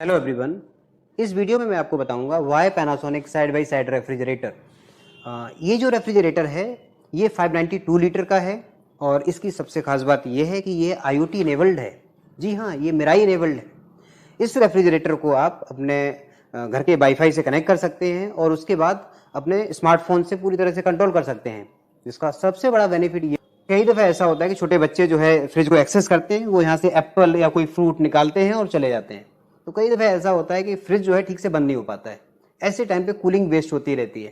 Hello everyone. इस video में मैं आपको बताऊंगा why Panasonic side by side refrigerator. ये जो रेफ्रिजरेटर है ये 592 लीटर का है और इसकी सबसे खास बात ये है कि ये IoT इनेबल्ड है। जी हाँ, ये मिराई इनेबल्ड है। इस रेफ्रिजरेटर को आप अपने घर के वाईफाई से कनेक्ट कर सकते हैं और उसके बाद अपने स्मार्टफोन से पूरी तरह से कंट्रोल कर सकते हैं। इसका सबसे बड़ा बेनिफिट ये, कई दफ़ा ऐसा होता है कि छोटे बच्चे जो है फ्रिज को एक्सेस करते हैं, वो यहाँ से एप्पल या कोई फ्रूट निकालते हैं और चले जाते हैं। तो कई दफ़ा ऐसा होता है कि फ्रिज जो है ठीक से बंद नहीं हो पाता है। ऐसे टाइम पे कूलिंग वेस्ट होती रहती है।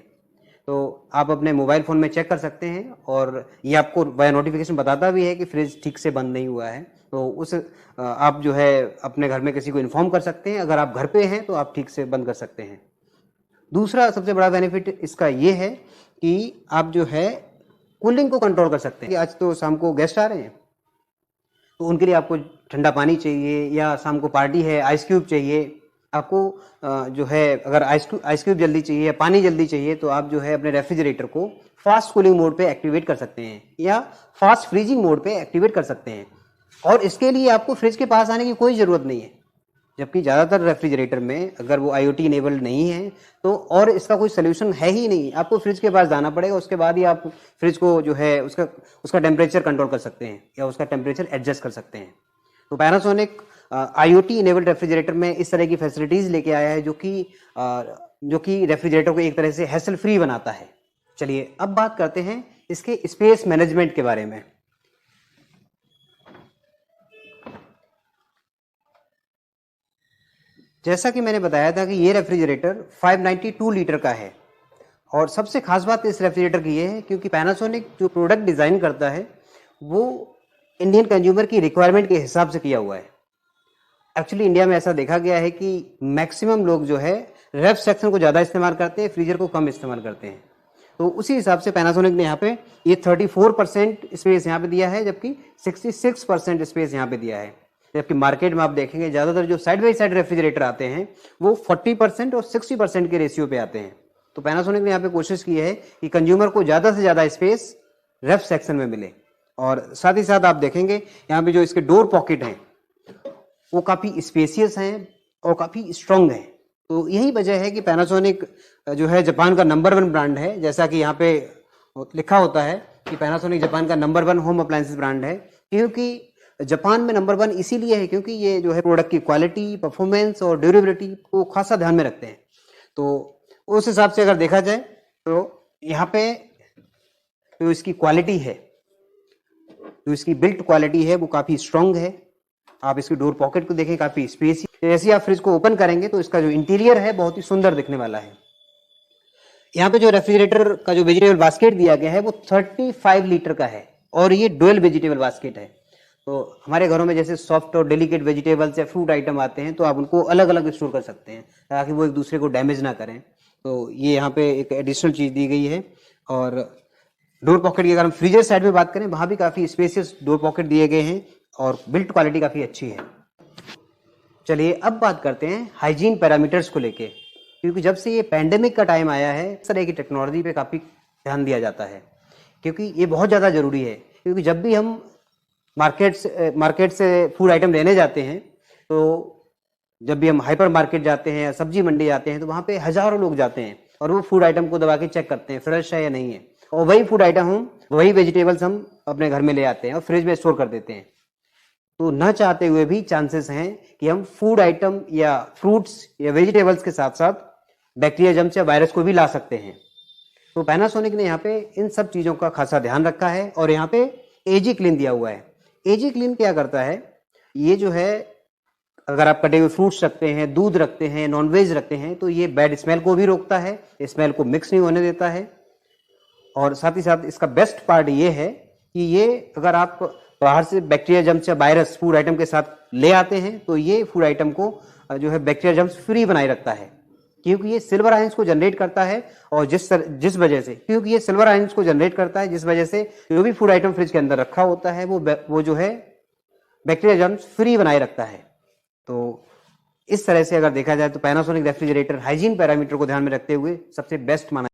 तो आप अपने मोबाइल फ़ोन में चेक कर सकते हैं और ये आपको बाय नोटिफिकेशन बताता भी है कि फ्रिज ठीक से बंद नहीं हुआ है। तो उस आप जो है अपने घर में किसी को इन्फॉर्म कर सकते हैं। अगर आप घर पे हैं तो आप ठीक से बंद कर सकते हैं। दूसरा सबसे बड़ा बेनिफिट इसका ये है कि आप जो है कूलिंग को कंट्रोल कर सकते हैं। आज तो शाम को गेस्ट आ रहे हैं तो उनके लिए आपको ठंडा पानी चाहिए या शाम को पार्टी है, आइस क्यूब चाहिए आपको, जो है अगर आइस क्यूब जल्दी चाहिए या पानी जल्दी चाहिए तो आप जो है अपने रेफ्रिजरेटर को फास्ट कूलिंग मोड पे एक्टिवेट कर सकते हैं या फास्ट फ्रीजिंग मोड पे एक्टिवेट कर सकते हैं। और इसके लिए आपको फ्रिज के पास आने की कोई ज़रूरत नहीं है। जबकि ज़्यादातर रेफ्रिजरेटर में अगर वो IoT इनेबल्ड नहीं है तो और इसका कोई सोल्यूशन है ही नहीं। आपको फ्रिज के पास जाना पड़ेगा, उसके बाद ही आप फ्रिज को जो है उसका टेम्परेचर कंट्रोल कर सकते हैं या उसका टेम्परेचर एडजस्ट कर सकते हैं। तो पैनासोनिक IoT इनेबल्ड रेफ्रिजरेटर में इस तरह की फैसिलिटीज़ लेके आया है जो कि रेफ्रिजरेटर को एक तरह से हैसल फ्री बनाता है। चलिए अब बात करते हैं इसके स्पेस मैनेजमेंट के बारे में। जैसा कि मैंने बताया था कि ये रेफ्रिजरेटर 592 लीटर का है और सबसे खास बात इस रेफ्रिजरेटर की ये है क्योंकि पैनासोनिक जो प्रोडक्ट डिज़ाइन करता है वो इंडियन कंज्यूमर की रिक्वायरमेंट के हिसाब से किया हुआ है। एक्चुअली इंडिया में ऐसा देखा गया है कि मैक्सिमम लोग जो है रेफ सेक्शन को ज़्यादा इस्तेमाल करते हैं, फ्रीजर को कम इस्तेमाल करते हैं। तो उसी हिसाब से पैनासोनिक ने यहाँ पे ये 34% स्पेस यहाँ पे दिया है जबकि 66% स्पेस यहाँ पे दिया है। जबकि मार्केट में आप देखेंगे ज़्यादातर जो साइड बाई साइड रेफ्रिजरेटर आते हैं वो 40% और 60% के रेशियो पे आते हैं। तो पैनासोनिक ने यहाँ पे कोशिश की है कि कंज्यूमर को ज़्यादा से ज़्यादा स्पेस रेफ सेक्शन में मिले। और साथ ही साथ आप देखेंगे यहाँ पे जो इसके डोर पॉकेट हैं वो काफ़ी स्पेसियस हैं और काफ़ी स्ट्रॉन्ग हैं। तो यही वजह है कि पैनासोनिक जो है जापान का नंबर 1 ब्रांड है। जैसा कि यहाँ पे लिखा होता है कि पैनासोनिक जापान का नंबर 1 होम अप्लायंसेस ब्रांड है। क्योंकि जापान में नंबर 1 इसीलिए है क्योंकि ये जो है प्रोडक्ट की क्वालिटी, परफॉर्मेंस और ड्यूरेबिलिटी को खासा ध्यान में रखते हैं। तो उस हिसाब से अगर देखा जाए तो यहाँ पे जो इसकी क्वालिटी है, जो इसकी बिल्ट क्वालिटी है वो काफ़ी स्ट्रॉन्ग है। आप इसकी डोर पॉकेट को देखें, काफ़ी स्पेस। जैसे आप फ्रिज को ओपन करेंगे तो इसका जो इंटीरियर है बहुत ही सुंदर दिखने वाला है। यहाँ पे जो रेफ्रिजरेटर का जो वेजिटेबल बास्केट दिया गया है वो 35 लीटर का है और ये डुअल वेजिटेबल बास्केट है। तो हमारे घरों में जैसे सॉफ्ट और डेलिकेट वेजिटेबल्स या फ्रूट आइटम आते हैं तो आप उनको अलग अलग स्टोर कर सकते हैं ताकि वो एक दूसरे को डैमेज ना करें। तो ये यहाँ पे एक एडिशनल चीज़ दी गई है। और डोर पॉकेट की अगर हम फ्रीजर साइड में बात करें वहाँ भी काफ़ी स्पेसियस डोर पॉकेट दिए गए हैं और बिल्ट क्वालिटी काफ़ी अच्छी है। चलिए अब बात करते हैं हाइजीन पैरामीटर्स को लेके, क्योंकि जब से ये पैंडेमिक का टाइम आया है इस तरह की टेक्नोलॉजी पे काफ़ी ध्यान दिया जाता है क्योंकि ये बहुत ज़्यादा ज़रूरी है। क्योंकि जब भी हम मार्केट से फूड आइटम लेने जाते हैं तो जब भी हम हाइपर मार्केट जाते हैं या सब्जी मंडी जाते हैं तो वहाँ पे हज़ारों लोग जाते हैं और वो फूड आइटम को दबा के चेक करते हैं फ्रेश है या नहीं है। और वही फूड आइटम वही वेजिटेबल्स हम अपने घर में ले आते हैं और फ्रिज में स्टोर कर देते हैं। तो न चाहते हुए भी चांसेस हैं कि हम फूड आइटम या फ्रूट्स या वेजिटेबल्स के साथ साथ बैक्टीरिया, जर्म्स या वायरस को भी ला सकते हैं। तो पैनासोनिक ने यहाँ पे इन सब चीज़ों का खासा ध्यान रखा है और यहाँ पे एजी क्लीन दिया हुआ है। एजी क्लीन क्या करता है, ये जो है अगर आप कटे हुए फ्रूट्स रखते हैं, दूध रखते हैं, नॉनवेज रखते हैं तो ये बैड स्मेल को भी रोकता है, स्मेल को मिक्स नहीं होने देता है। और साथ ही साथ इसका बेस्ट पार्ट ये है कि ये अगर आप बाहर से बैक्टीरिया, जर्म्स या वायरस फूड आइटम के साथ ले आते हैं तो ये फूड आइटम को जो है बैक्टीरिया, जर्म्स फ्री बनाए रखता है क्योंकि ये सिल्वर आयंस को जनरेट करता है। और जिस वजह से क्योंकि ये सिल्वर आयंस को जनरेट करता है जिस वजह से जो भी फूड आइटम फ्रिज के अंदर रखा होता है वो जो है बैक्टीरिया, जर्म्स फ्री बनाए रखता है। तो इस तरह से अगर देखा जाए तो पैनासोनिक रेफ्रिजरेटर हाइजीन पैरामीटर को ध्यान में रखते हुए सबसे बेस्ट माना